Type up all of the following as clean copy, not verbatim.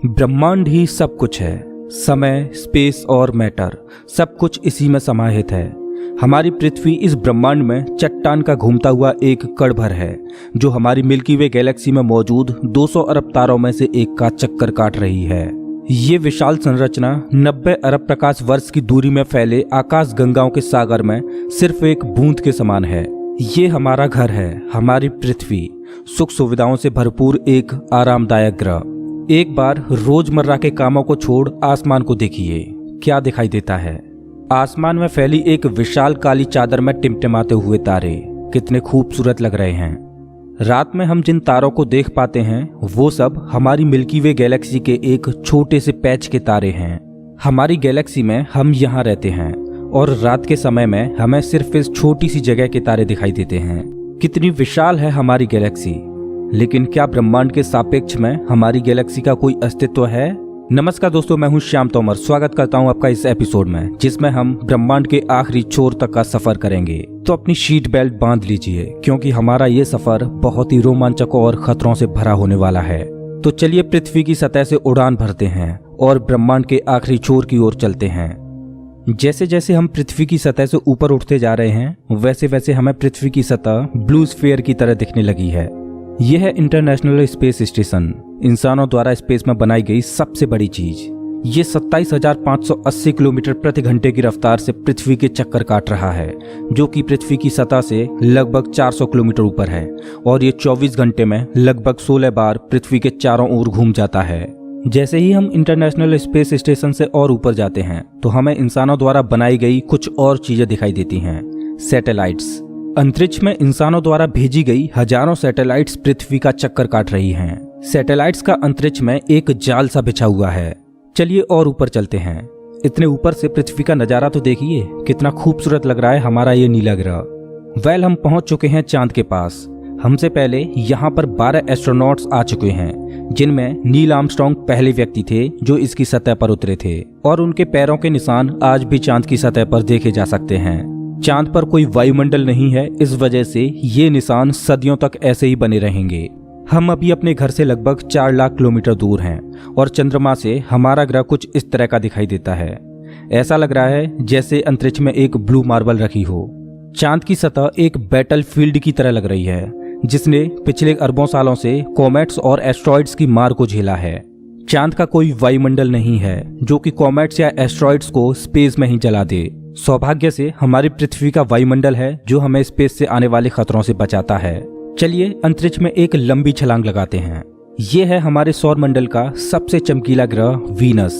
ब्रह्मांड ही सब कुछ है। समय, स्पेस और मैटर सब कुछ इसी में समाहित है। हमारी पृथ्वी इस ब्रह्मांड में चट्टान का घूमता हुआ एक कण भर है, जो हमारी मिल्की वे गैलेक्सी में मौजूद 200 अरब तारों में से एक का चक्कर काट रही है। ये विशाल संरचना 90 अरब प्रकाश वर्ष की दूरी में फैले आकाश गंगाओं के सागर में सिर्फ एक बूंद के समान है। ये हमारा घर है, हमारी पृथ्वी, सुख सुविधाओं से भरपूर एक आरामदायक ग्रह। एक बार रोजमर्रा के कामों को छोड़ आसमान को देखिए, क्या दिखाई देता है। आसमान में फैली एक विशाल काली चादर में टिमटिमाते हुए तारे कितने खूबसूरत लग रहे हैं। रात में हम जिन तारों को देख पाते हैं वो सब हमारी मिल्की वे गैलेक्सी के एक छोटे से पैच के तारे हैं। हमारी गैलेक्सी में हम यहाँ रहते हैं और रात के समय में हमें सिर्फ इस छोटी सी जगह के तारे दिखाई देते हैं। कितनी विशाल है हमारी गैलेक्सी, लेकिन क्या ब्रह्मांड के सापेक्ष में हमारी गैलेक्सी का कोई अस्तित्व है? नमस्कार दोस्तों, मैं हूं श्याम तोमर। स्वागत करता हूं आपका इस एपिसोड में, जिसमें हम ब्रह्मांड के आखिरी छोर तक का सफर करेंगे। तो अपनी सीट बेल्ट बांध लीजिए, क्योंकि हमारा ये सफर बहुत ही रोमांचक और खतरों से भरा होने वाला है। तो चलिए पृथ्वी की सतह से उड़ान भरते हैं और ब्रह्मांड के आखिरी छोर की ओर चलते हैं। जैसे जैसे हम पृथ्वी की सतह से ऊपर उठते जा रहे हैं, वैसे वैसे हमें पृथ्वी की सतह ब्लू स्फीयर की तरह दिखने लगी है। यह है इंटरनेशनल स्पेस स्टेशन, इंसानों द्वारा स्पेस में बनाई गई सबसे बड़ी चीज। ये 27,580 किलोमीटर प्रति घंटे की रफ्तार से पृथ्वी के चक्कर काट रहा है, जो कि पृथ्वी की सतह से लगभग 400 किलोमीटर ऊपर है। और ये 24 घंटे में लगभग 16 बार पृथ्वी के चारों ओर घूम जाता है। जैसे ही हम इंटरनेशनल स्पेस स्टेशन से और ऊपर जाते हैं, तो हमें इंसानों द्वारा बनाई गई कुछ और चीजें दिखाई देती हैं। सैटेलाइट्स। अंतरिक्ष में इंसानों द्वारा भेजी गई हजारों सैटेलाइट्स पृथ्वी का चक्कर काट रही हैं। सैटेलाइट्स का अंतरिक्ष में एक जाल सा बिछा हुआ है। चलिए और ऊपर चलते हैं। इतने ऊपर से पृथ्वी का नजारा तो देखिए, कितना खूबसूरत लग रहा है हमारा ये नीला ग्रह। हम पहुंच चुके हैं चांद के पास। हमसे पहले यहाँ पर 12 एस्ट्रोनॉट्स आ चुके हैं, जिनमें नील आर्मस्ट्रांग पहले व्यक्ति थे जो इसकी सतह पर उतरे थे, और उनके पैरों के निशान आज भी चांद की सतह पर देखे जा सकते हैं। चांद पर कोई वायुमंडल नहीं है, इस वजह से ये निशान सदियों तक ऐसे ही बने रहेंगे। हम अभी अपने घर से लगभग 4 लाख किलोमीटर दूर हैं और चंद्रमा से हमारा ग्रह कुछ इस तरह का दिखाई देता है। ऐसा लग रहा है जैसे अंतरिक्ष में एक ब्लू मार्बल रखी हो। चांद की सतह एक बैटल फील्ड की तरह लग रही है, जिसने पिछले अरबों सालों से कॉमेट्स और एस्ट्रॉइड्स की मार को झेला है। चांद का कोई वायुमंडल नहीं है जो कि कॉमेट्स या एस्ट्रॉइड्स को स्पेस में ही जला दे। सौभाग्य से हमारी पृथ्वी का वायुमंडल है जो हमें स्पेस से आने वाले खतरों से बचाता है। चलिए अंतरिक्ष में एक लंबी छलांग लगाते हैं। ये है हमारे सौर मंडल का सबसे चमकीला ग्रह वीनस।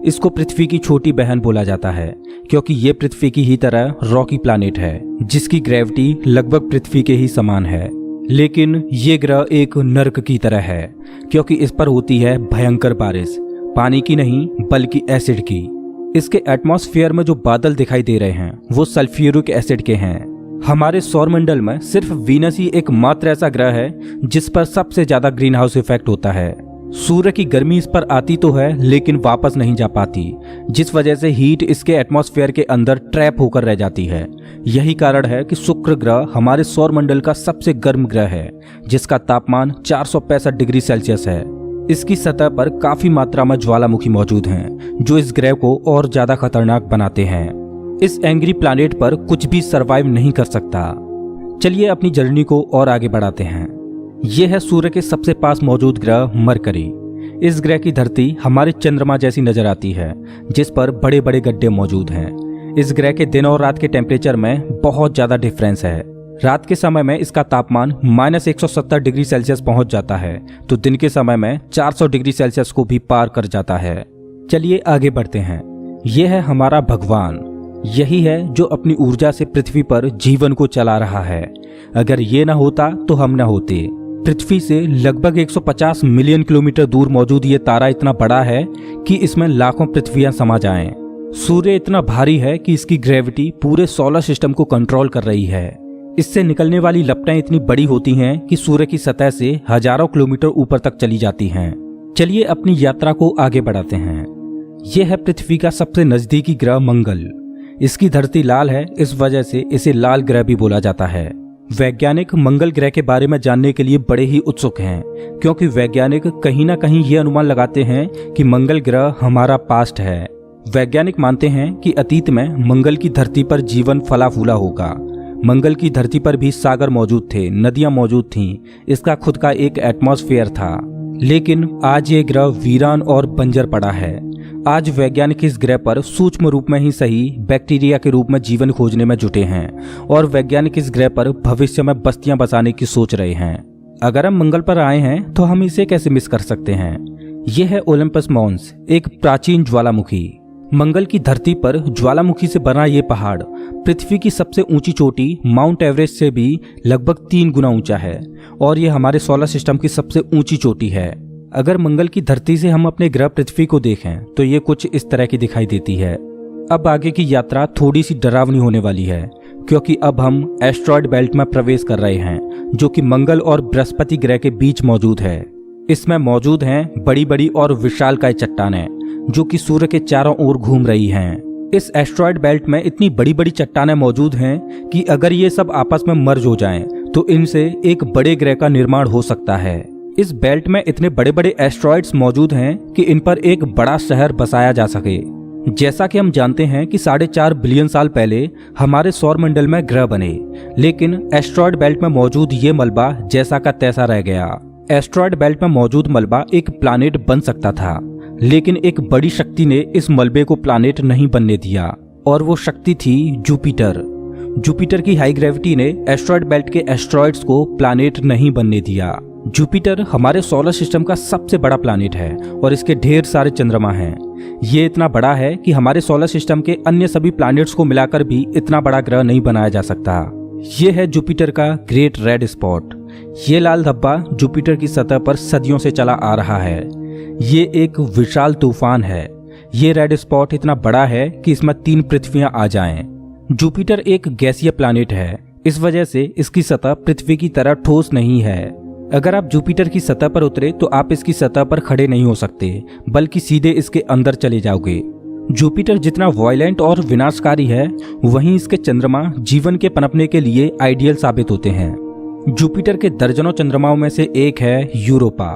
इसको पृथ्वी की छोटी बहन बोला जाता है, क्योंकि ये पृथ्वी की ही तरह रॉकी प्लैनेट है, जिसकी ग्रेविटी लगभग पृथ्वी के ही समान है। लेकिन ये ग्रह एक नर्क की तरह है, क्योंकि इस पर होती है भयंकर बारिश, पानी की नहीं बल्कि एसिड की। इसके एटमॉस्फेयर में जो बादल दिखाई दे रहे हैं वो सल्फ्यूरिक एसिड के हैं। हमारे सौरमंडल में सिर्फ वीनस ही एकमात्र ऐसा ग्रह है जिस पर सबसे ज्यादा ग्रीन हाउस इफेक्ट होता है। सूर्य की गर्मी इस पर आती तो है, लेकिन वापस नहीं जा पाती, जिस वजह से हीट इसके एटमॉस्फेयर के अंदर ट्रैप होकर रह जाती है। यही कारण है कि शुक्र ग्रह हमारे सौरमंडल का सबसे गर्म ग्रह है, जिसका तापमान 465 डिग्री सेल्सियस है। इसकी सतह पर काफी मात्रा में ज्वालामुखी मौजूद हैं, जो इस ग्रह को और ज्यादा खतरनाक बनाते हैं। इस एंग्री प्लैनेट पर कुछ भी सरवाइव नहीं कर सकता। चलिए अपनी जर्नी को और आगे बढ़ाते हैं। यह है सूर्य के सबसे पास मौजूद ग्रह मरकरी। इस ग्रह की धरती हमारे चंद्रमा जैसी नजर आती है, जिस पर बड़े बड़े गड्ढे मौजूद हैं। इस ग्रह के दिन और रात के टेम्परेचर में बहुत ज्यादा डिफरेंस है। रात के समय में इसका तापमान -170 डिग्री सेल्सियस पहुंच जाता है, तो दिन के समय में 400 डिग्री सेल्सियस को भी पार कर जाता है। चलिए आगे बढ़ते हैं। यह है हमारा भगवान। यही है जो अपनी ऊर्जा से पृथ्वी पर जीवन को चला रहा है। अगर ये ना होता तो हम ना होते। पृथ्वी से लगभग 150 मिलियन किलोमीटर दूर मौजूद ये तारा इतना बड़ा है कि इसमें लाखों पृथ्वियां समा जाएं। सूर्य इतना भारी है कि इसकी ग्रेविटी पूरे सोलर सिस्टम को कंट्रोल कर रही है। इससे निकलने वाली लपटें इतनी बड़ी होती हैं कि सूर्य की सतह से हजारों किलोमीटर ऊपर तक चली जाती हैं। चलिए अपनी यात्रा को आगे बढ़ाते हैं। यह है पृथ्वी का सबसे नजदीकी ग्रह मंगल। इसकी धरती लाल है, इस वजह से इसे लाल ग्रह भी बोला जाता है। वैज्ञानिक मंगल ग्रह के बारे में जानने के लिए बड़े ही उत्सुक हैं, क्योंकि वैज्ञानिक कहीं ना कहीं ये अनुमान लगाते हैं कि मंगल ग्रह हमारा पास्ट है। वैज्ञानिक मानते हैं कि अतीत में मंगल की धरती पर जीवन फला फूला होगा। मंगल की धरती पर भी सागर मौजूद थे, नदियां मौजूद थीं, इसका खुद का एक एटमॉस्फेयर था। लेकिन आज ये ग्रह वीरान और बंजर पड़ा है। आज वैज्ञानिक इस ग्रह पर सूक्ष्म रूप में ही सही बैक्टीरिया के रूप में जीवन खोजने में जुटे हैं और वैज्ञानिक इस ग्रह पर भविष्य में बस्तियां बसाने की सोच रहे हैं। अगर हम मंगल पर आए हैं तो हम इसे कैसे मिस कर सकते हैं। यह है ओलंपस मॉन्स, एक प्राचीन ज्वालामुखी। मंगल की धरती पर ज्वालामुखी से बना ये पहाड़ पृथ्वी की सबसे ऊंची चोटी माउंट एवरेस्ट से भी लगभग 3 गुना ऊंचा है और ये हमारे सोलर सिस्टम की सबसे ऊंची चोटी है। अगर मंगल की धरती से हम अपने ग्रह पृथ्वी को देखें तो ये कुछ इस तरह की दिखाई देती है। अब आगे की यात्रा थोड़ी सी डरावनी होने वाली है, क्योंकि अब हम एस्ट्रॉयड बेल्ट में प्रवेश कर रहे हैं, जो कि मंगल और बृहस्पति ग्रह के बीच मौजूद है। इसमें मौजूद हैं बड़ी बड़ी और विशालकाय चट्टानें, जो कि सूर्य के चारों ओर घूम रही हैं। इस एस्ट्रॉयड बेल्ट में इतनी बड़ी बड़ी चट्टानें मौजूद हैं कि अगर ये सब आपस में मर्ज हो जाएं, तो इनसे एक बड़े ग्रह का निर्माण हो सकता है। इस बेल्ट में इतने बड़े बड़े एस्ट्रॉयड्स मौजूद हैं कि इन पर एक बड़ा शहर बसाया जा सके। जैसा कि हम जानते हैं कि 4.5 बिलियन साल पहले हमारे सौर मंडल में ग्रह बने, लेकिन एस्ट्रॉयड बेल्ट में मौजूद ये मलबा जैसा का तैसा रह गया। एस्ट्रॉयड बेल्ट में मौजूद मलबा एक प्लैनेट बन सकता था, लेकिन एक बड़ी शक्ति ने इस मलबे को प्लैनेट नहीं बनने दिया, और वो शक्ति थी जुपिटर। जुपिटर की हाई ग्रेविटी ने एस्ट्रॉयड बेल्ट के एस्ट्रॉयड्स को प्लैनेट नहीं बनने दिया। जुपिटर हमारे सोलर सिस्टम का सबसे बड़ा प्लैनेट है और इसके ढेर सारे चंद्रमा हैं। ये इतना बड़ा है कि हमारे सोलर सिस्टम के अन्य सभी प्लैनेट्स को मिलाकर भी इतना बड़ा ग्रह नहीं बनाया जा सकता। ये है जुपिटर का ग्रेट रेड स्पॉट। ये लाल धब्बा जुपिटर की सतह पर सदियों से चला आ रहा है। ये एक विशाल तूफान है। ये रेड स्पॉट इतना बड़ा है कि इसमें 3 पृथ्वियां आ जाएं। जुपिटर एक गैसीय प्लैनेट है, इस वजह से इसकी सतह पृथ्वी की तरह ठोस नहीं है। अगर आप जुपिटर की सतह पर उतरे तो आप इसकी सतह पर खड़े नहीं हो सकते, बल्कि सीधे इसके अंदर चले जाओगे। जुपिटर जितना वायलेंट और विनाशकारी है, वहीं इसके चंद्रमा जीवन के पनपने के लिए आइडियल साबित होते हैं। जुपिटर के दर्जनों चंद्रमाओं में से एक है यूरोपा,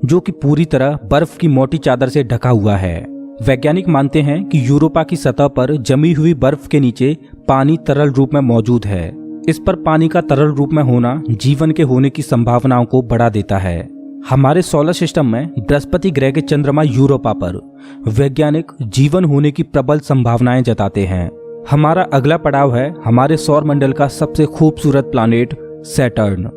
जो कि पूरी तरह बर्फ की मोटी चादर से ढका हुआ है। वैज्ञानिक मानते हैं कि यूरोपा की सतह पर जमी हुई बर्फ के नीचे पानी तरल रूप में मौजूद है। इस पर पानी का तरल रूप में होना जीवन के होने की संभावनाओं को बढ़ा देता है। हमारे सोलर सिस्टम में बृहस्पति ग्रह के चंद्रमा यूरोपा पर वैज्ञानिक जीवन होने की प्रबल संभावनाएं जताते हैं। हमारा अगला पड़ाव है हमारे सौर मंडल का सबसे खूबसूरत प्लैनेट सैटर्न।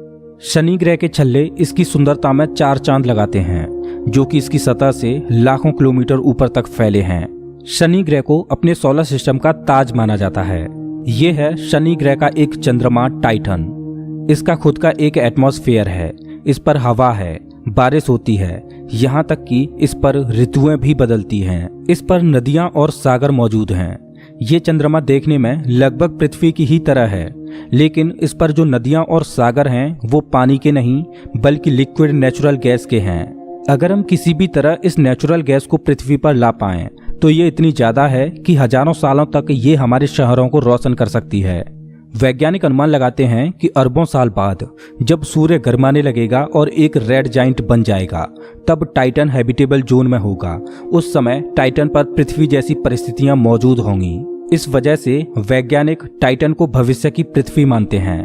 शनि ग्रह के छल्ले इसकी सुंदरता में 4 चांद लगाते हैं, जो कि इसकी सतह से लाखों किलोमीटर ऊपर तक फैले हैं। शनि ग्रह को अपने सोलर सिस्टम का ताज माना जाता है। ये है शनि ग्रह का एक चंद्रमा टाइटन। इसका खुद का एक एटमॉस्फेयर है, इस पर हवा है, बारिश होती है, यहाँ तक कि इस पर ऋतुएं भी बदलती हैं। इस पर नदियाँ और सागर मौजूद हैं। ये चंद्रमा देखने में लगभग पृथ्वी की ही तरह है, लेकिन इस पर जो नदियाँ और सागर हैं वो पानी के नहीं बल्कि लिक्विड नेचुरल गैस के हैं। अगर हम किसी भी तरह इस नेचुरल गैस को पृथ्वी पर ला पाएं तो ये इतनी ज्यादा है कि हजारों सालों तक ये हमारे शहरों को रोशन कर सकती है। वैज्ञानिक अनुमान लगाते हैं कि अरबों साल बाद जब सूर्य गर्माने लगेगा और एक रेड जाइंट बन जाएगा, तब टाइटन हैबिटेबल जोन में होगा। उस समय टाइटन पर पृथ्वी जैसी परिस्थितियां मौजूद होंगी। इस वजह से वैज्ञानिक टाइटन को भविष्य की पृथ्वी मानते हैं।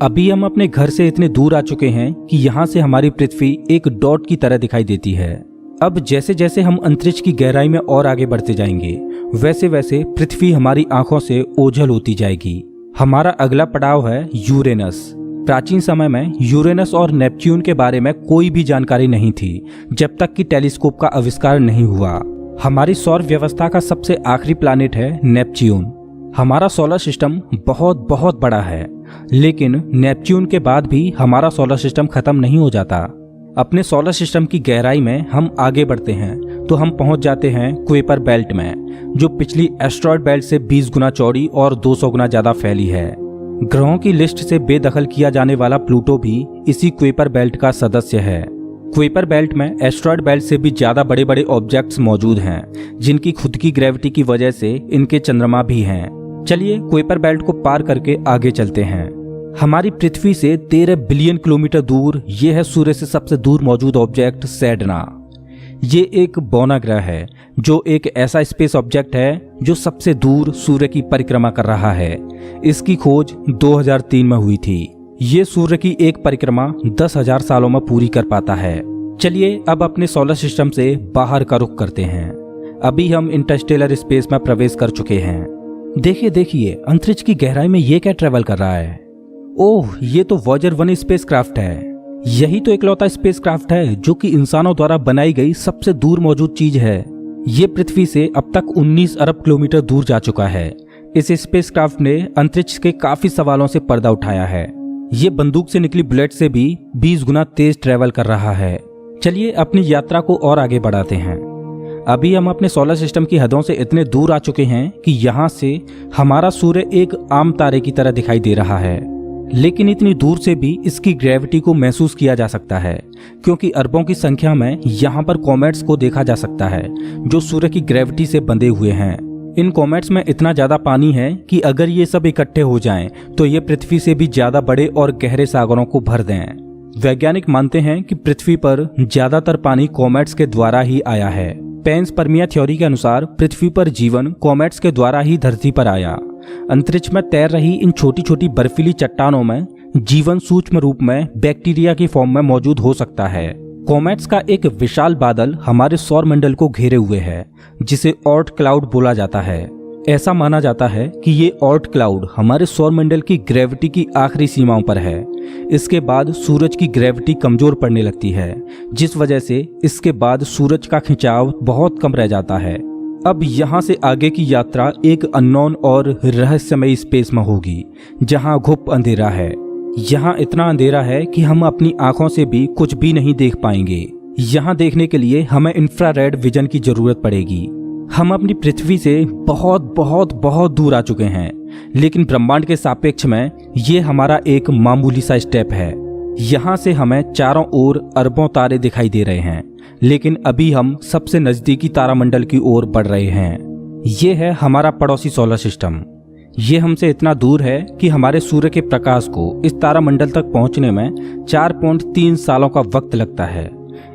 अभी हम अपने घर से इतने दूर आ चुके हैं कि यहाँ से हमारी पृथ्वी एक डॉट की तरह दिखाई देती है। अब जैसे जैसे हम अंतरिक्ष की गहराई में और आगे बढ़ते जाएंगे, वैसे वैसे पृथ्वी हमारी आंखों से ओझल होती जाएगी। हमारा अगला पड़ाव है यूरेनस। प्राचीन समय में यूरेनस और नेपच्यून के बारे में कोई भी जानकारी नहीं थी, जब तक कि टेलीस्कोप का आविष्कार नहीं हुआ। हमारी सौर व्यवस्था का सबसे आखिरी प्लैनेट है नेपच्यून। हमारा सोलर सिस्टम बहुत बहुत बड़ा है, लेकिन नेपच्यून के बाद भी हमारा सोलर सिस्टम खत्म नहीं हो जाता। अपने सोलर सिस्टम की गहराई में हम आगे बढ़ते हैं तो हम पहुंच जाते हैं कुइपर बेल्ट में, जो पिछली एस्ट्रॉयड बेल्ट से 20 गुना चौड़ी और 200 गुना ज्यादा फैली है। ग्रहों की लिस्ट से बेदखल किया जाने वाला प्लूटो भी इसी कुइपर बेल्ट का सदस्य है। कुइपर बेल्ट में एस्ट्रॉयड बेल्ट से भी ज्यादा बड़े बड़े ऑब्जेक्ट्स मौजूद हैं, जिनकी खुद की ग्रेविटी की वजह से इनके चंद्रमा भी हैं। चलिए कुइपर बेल्ट को पार करके आगे चलते हैं। हमारी पृथ्वी से 13 बिलियन किलोमीटर दूर ये है सूर्य से सबसे दूर मौजूद ऑब्जेक्ट सेडना। ये एक बौना ग्रह है जो एक ऐसा स्पेस ऑब्जेक्ट है जो सबसे दूर सूर्य की परिक्रमा कर रहा है। इसकी खोज 2003 में हुई थी। ये सूर्य की एक परिक्रमा 10,000 सालों में पूरी कर पाता है। चलिए अब अपने सोलर सिस्टम से बाहर का रुख करते हैं। अभी हम इंटरस्टेलर स्पेस में प्रवेश कर चुके हैं। देखिए अंतरिक्ष की गहराई में ये क्या ट्रेवल कर रहा है। ओह, ये तो वॉयेजर 1 स्पेसक्राफ्ट है। यही तो इकलौता स्पेसक्राफ्ट है जो कि इंसानों द्वारा बनाई गई सबसे दूर मौजूद चीज है। ये पृथ्वी से अब तक 19 अरब किलोमीटर दूर जा चुका है। इस स्पेसक्राफ्ट ने अंतरिक्ष के काफी सवालों से पर्दा उठाया है। ये बंदूक से निकली बुलेट से भी 20 गुना तेज ट्रेवल कर रहा है। चलिए अपनी यात्रा को और आगे बढ़ाते हैं। अभी हम अपने सोलर सिस्टम की हदों से इतने दूर आ चुके हैं कि यहाँ से हमारा सूर्य एक आम तारे की तरह दिखाई दे रहा है, लेकिन इतनी दूर से भी इसकी ग्रेविटी को महसूस किया जा सकता है, क्योंकि अरबों की संख्या में यहाँ पर कॉमेट्स को देखा जा सकता है जो सूर्य की ग्रेविटी से बंधे हुए हैं। इन कॉमेट्स में इतना ज्यादा पानी है कि अगर ये सब इकट्ठे हो जाएं, तो ये पृथ्वी से भी ज्यादा बड़े और गहरे सागरों को भर दें। वैज्ञानिक मानते हैं कि पृथ्वी पर ज्यादातर पानी कॉमेट्स के द्वारा ही आया है। पेंसपर्मिया थ्योरी के अनुसार पृथ्वी पर जीवन कॉमेट्स के द्वारा ही धरती पर आया। अंतरिक्ष में तैर रही इन छोटी छोटी बर्फीली चट्टानों में जीवन सूक्ष्म रूप में बैक्टीरिया की फॉर्म में मौजूद हो सकता है। कॉमेट्स का एक विशाल बादल हमारे सौर मंडल को घेरे हुए है, जिसे ऑर्ट क्लाउड बोला जाता है। ऐसा माना जाता है कि ये ऑर्ट क्लाउड हमारे सौर मंडल की ग्रेविटी की आखिरी सीमाओं पर है। इसके बाद सूरज की ग्रेविटी कमजोर पड़ने लगती है, जिस वजह से इसके बाद सूरज का खिंचाव बहुत कम रह जाता है। अब यहाँ से आगे की यात्रा एक अननोन और रहस्यमयी स्पेस में होगी, जहाँ घुप अंधेरा है। यहाँ इतना अंधेरा है कि हम अपनी आंखों से भी कुछ भी नहीं देख पाएंगे। यहाँ देखने के लिए हमें इंफ्रारेड विजन की जरूरत पड़ेगी। हम अपनी पृथ्वी से बहुत बहुत बहुत दूर आ चुके हैं, लेकिन ब्रह्मांड के सापेक्ष में ये हमारा एक मामूली सा स्टेप है। यहाँ से हमें चारों ओर अरबों तारे दिखाई दे रहे हैं, लेकिन अभी हम सबसे नजदीकी तारामंडल की ओर बढ़ रहे हैं। ये है हमारा पड़ोसी सोलर सिस्टम। ये हमसे इतना दूर है कि हमारे सूर्य के प्रकाश को इस तारामंडल तक पहुंचने में 4.3 सालों का वक्त लगता है।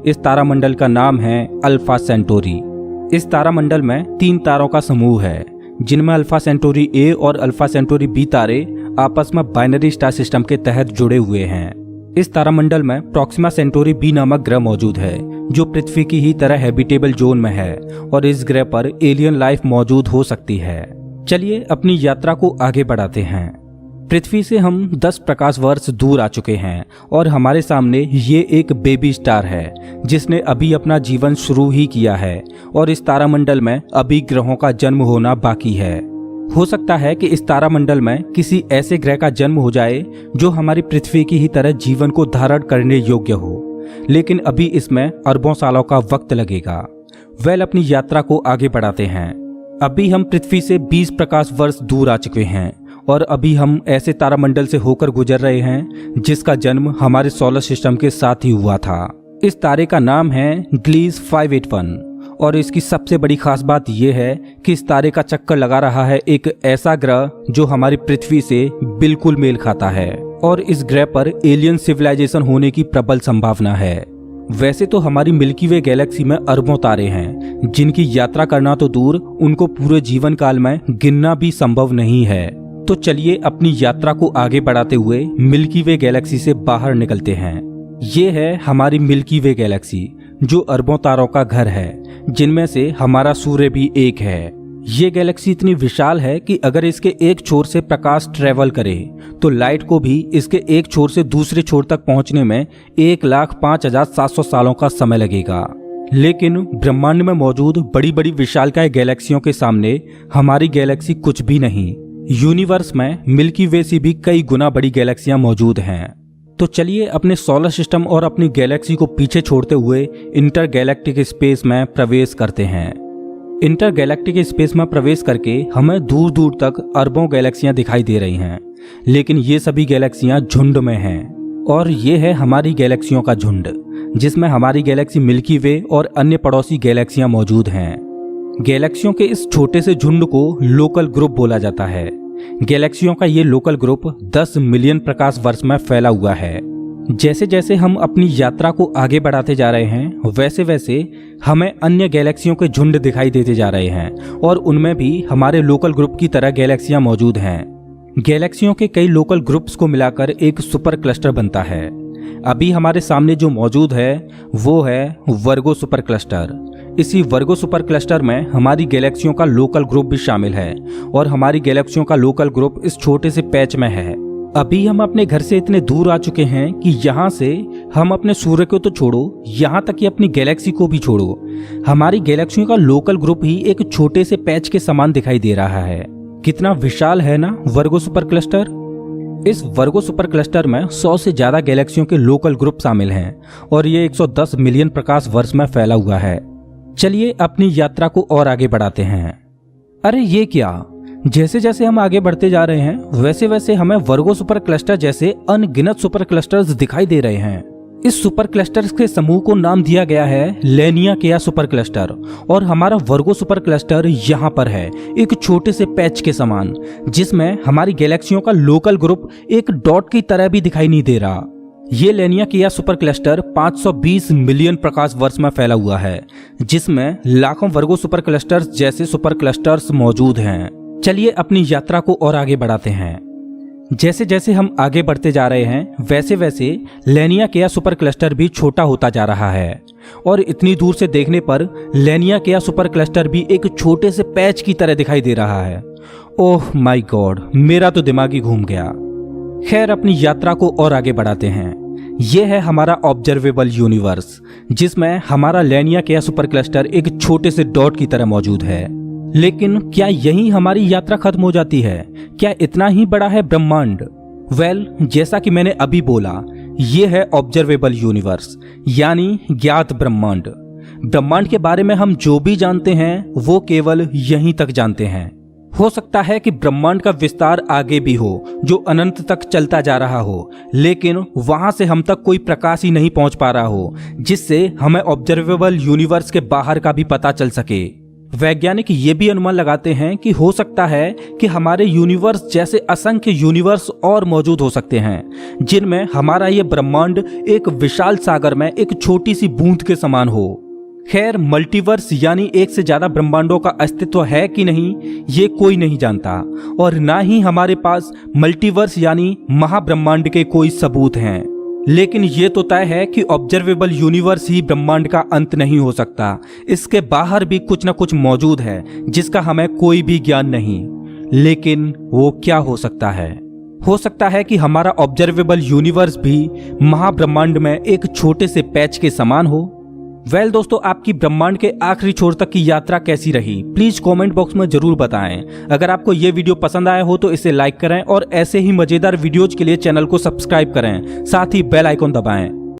इस तारामंडल का नाम है अल्फा सेंटोरी। इस तारामंडल में 3 तारों का समूह है, जिनमें अल्फा सेंटोरी ए और अल्फा सेंटोरी बी तारे आपस में बाइनरी स्टार सिस्टम के तहत जुड़े हुए हैं। इस तारामंडल में प्रॉक्सिमा सेंटोरी बी नामक ग्रह मौजूद है, जो पृथ्वी की ही तरह हैबिटेबल जोन में है और इस ग्रह पर एलियन लाइफ मौजूद हो सकती है। चलिए अपनी यात्रा को आगे बढ़ाते हैं। पृथ्वी से हम 10 प्रकाश वर्ष दूर आ चुके हैं और हमारे सामने ये एक बेबी स्टार है, जिसने अभी अपना जीवन शुरू ही किया है और इस तारामंडल में अभी ग्रहों का जन्म होना बाकी है। हो सकता है कि इस तारामंडल में किसी ऐसे ग्रह का जन्म हो जाए जो हमारी पृथ्वी की ही तरह जीवन को धारण करने योग्य हो, लेकिन अभी इसमें अरबों सालों का वक्त लगेगा। अपनी यात्रा को आगे बढ़ाते हैं। अभी हम पृथ्वी से 20 प्रकाश वर्ष दूर आ चुके हैं और अभी हम ऐसे तारामंडल से होकर गुजर रहे हैं जिसका जन्म हमारे सोलर सिस्टम के साथ ही हुआ था। इस तारे का नाम है ग्लीस 581 और इसकी सबसे बड़ी खास बात यह है कि इस तारे का चक्कर लगा रहा है एक ऐसा ग्रह जो हमारी पृथ्वी से बिल्कुल मेल खाता है और इस ग्रह पर एलियन सिविलाइजेशन होने की प्रबल संभावना है। वैसे तो हमारी मिल्की वे गैलेक्सी में अरबों तारे हैं, जिनकी यात्रा करना तो दूर, उनको पूरे जीवन काल में गिनना भी संभव नहीं है। तो चलिए अपनी यात्रा को आगे बढ़ाते हुए मिल्की वे गैलेक्सी से बाहर निकलते हैं। ये है हमारी मिल्की वे गैलेक्सी, जो अरबों तारों का घर है, जिनमें से हमारा सूर्य भी एक है। ये गैलेक्सी इतनी विशाल है कि अगर इसके एक छोर से प्रकाश ट्रेवल करे तो लाइट को भी इसके एक छोर से दूसरे छोर तक पहुंचने में 1,05,700 सालों का समय लगेगा। लेकिन ब्रह्मांड में मौजूद बड़ी बड़ी विशालकाय गैलेक्सियों के सामने हमारी गैलेक्सी कुछ भी नहीं। यूनिवर्स में मिल्की वे से भी कई गुना बड़ी गैलेक्सियां मौजूद हैं। तो चलिए अपने सोलर सिस्टम और अपनी गैलेक्सी को पीछे छोड़ते हुए इंटर गैलेक्टिक स्पेस में प्रवेश करते हैं। इंटर गैलेक्टिक स्पेस में प्रवेश करके हमें दूर दूर तक अरबों गैलेक्सियां दिखाई दे रही हैं, लेकिन ये सभी गैलेक्सियां झुंड में हैं और ये है हमारी गैलेक्सियों का झुंड, जिसमें हमारी गैलेक्सी मिल्की वे और अन्य पड़ोसी गैलेक्सियां मौजूद हैं। गैलेक्सियों के इस छोटे से झुंड को लोकल ग्रुप बोला जाता है। गैलेक्सियों का ये लोकल ग्रुप 10 मिलियन प्रकाश वर्ष में फैला हुआ है। जैसे जैसे हम अपनी यात्रा को आगे बढ़ाते जा रहे हैं वैसे वैसे हमें अन्य गैलेक्सियों के झुंड दिखाई देते जा रहे हैं और उनमें भी हमारे लोकल ग्रुप की तरह गैलेक्सियां मौजूद हैं। गैलेक्सियों के कई लोकल ग्रुप्स को मिलाकर एक सुपर क्लस्टर बनता है। अभी हमारे सामने जो मौजूद है वो है वर्गो सुपर क्लस्टर। इसी वर्गो सुपर क्लस्टर में हमारी गैलेक्सियों का लोकल ग्रुप भी शामिल है और हमारी गैलेक्सियों का लोकल ग्रुप इस छोटे से पैच में है। अभी हम अपने घर से इतने दूर आ चुके हैं कि यहाँ से हम अपने सूर्य को तो छोड़ो, यहाँ तक कि अपनी गैलेक्सी को भी छोड़ो, हमारी गैलेक्सियों का लोकल ग्रुप ही एक छोटे से पैच के समान दिखाई दे रहा है। कितना विशाल है ना वर्गो सुपर क्लस्टर। इस वर्गो सुपर क्लस्टर में 100 से ज्यादा गैलेक्सियों के लोकल ग्रुप शामिल हैं और ये 110 मिलियन प्रकाश वर्ष में फैला हुआ है। चलिए अपनी यात्रा को और आगे बढ़ाते हैं। अरे ये क्या, जैसे जैसे हम आगे बढ़ते जा रहे हैं वैसे वैसे हमें वर्गो सुपर क्लस्टर जैसे अनगिनत सुपर क्लस्टर्स दिखाई दे रहे हैं। इस सुपर क्लस्टर्स के समूह को नाम दिया गया है लेनिया सुपर क्लस्टर और हमारा वर्गो सुपर क्लस्टर यहाँ पर है एक छोटे से पैच के समान, जिसमें हमारी गैलेक्सियों का लोकल ग्रुप एक डॉट की तरह भी दिखाई नहीं दे रहा। ये लेनिया सुपर क्लस्टर 520 मिलियन प्रकाश वर्ष में फैला हुआ है, जिसमें लाखों वर्गो सुपर क्लस्टर्स जैसे सुपर क्लस्टर्स मौजूद हैं। चलिए अपनी यात्रा को और आगे बढ़ाते हैं। जैसे जैसे हम आगे बढ़ते जा रहे हैं वैसे वैसे लेनिया सुपर क्लस्टर भी छोटा होता जा रहा है और इतनी दूर से देखने पर लेनिया सुपर क्लस्टर भी एक छोटे से पैच की तरह दिखाई दे रहा है। ओह माय गॉड, मेरा तो दिमाग ही घूम गया। खैर अपनी यात्रा को और आगे बढ़ाते हैं। यह है हमारा ऑब्जर्वेबल यूनिवर्स, जिसमें हमारा लेनिया सुपर क्लस्टर एक छोटे से डॉट की तरह मौजूद है। लेकिन क्या यहीं हमारी यात्रा खत्म हो जाती है? क्या इतना ही बड़ा है ब्रह्मांड? वेल, जैसा कि मैंने अभी बोला, ये है ऑब्जर्वेबल यूनिवर्स यानी ज्ञात ब्रह्मांड। ब्रह्मांड के बारे में हम जो भी जानते हैं वो केवल यहीं तक जानते हैं। हो सकता है कि ब्रह्मांड का विस्तार आगे भी हो जो अनंत तक चलता जा रहा हो, लेकिन वहां से हम तक कोई प्रकाश ही नहीं पहुंच पा रहा हो जिससे हमें ऑब्जर्वेबल यूनिवर्स के बाहर का भी पता चल सके। वैज्ञानिक ये भी अनुमान लगाते हैं कि हो सकता है कि हमारे यूनिवर्स जैसे असंख्य यूनिवर्स और मौजूद हो सकते हैं जिनमें हमारा ये ब्रह्मांड एक विशाल सागर में एक छोटी सी बूंद के समान हो। खैर, मल्टीवर्स यानी एक से ज्यादा ब्रह्मांडों का अस्तित्व है कि नहीं ये कोई नहीं जानता और ना ही हमारे पास मल्टीवर्स यानी महाब्रह्मांड के कोई सबूत हैं। लेकिन ये तो तय है कि ऑब्जर्वेबल यूनिवर्स ही ब्रह्मांड का अंत नहीं हो सकता। इसके बाहर भी कुछ न कुछ मौजूद है जिसका हमें कोई भी ज्ञान नहीं। लेकिन वो क्या हो सकता है? हो सकता है कि हमारा ऑब्जर्वेबल यूनिवर्स भी महाब्रह्मांड में एक छोटे से पैच के समान हो। वेल दोस्तों, आपकी ब्रह्मांड के आखिरी छोर तक की यात्रा कैसी रही प्लीज कमेंट बॉक्स में जरूर बताएं। अगर आपको ये वीडियो पसंद आया हो तो इसे लाइक करें और ऐसे ही मजेदार वीडियोज के लिए चैनल को सब्सक्राइब करें, साथ ही बेल आइकॉन दबाएं।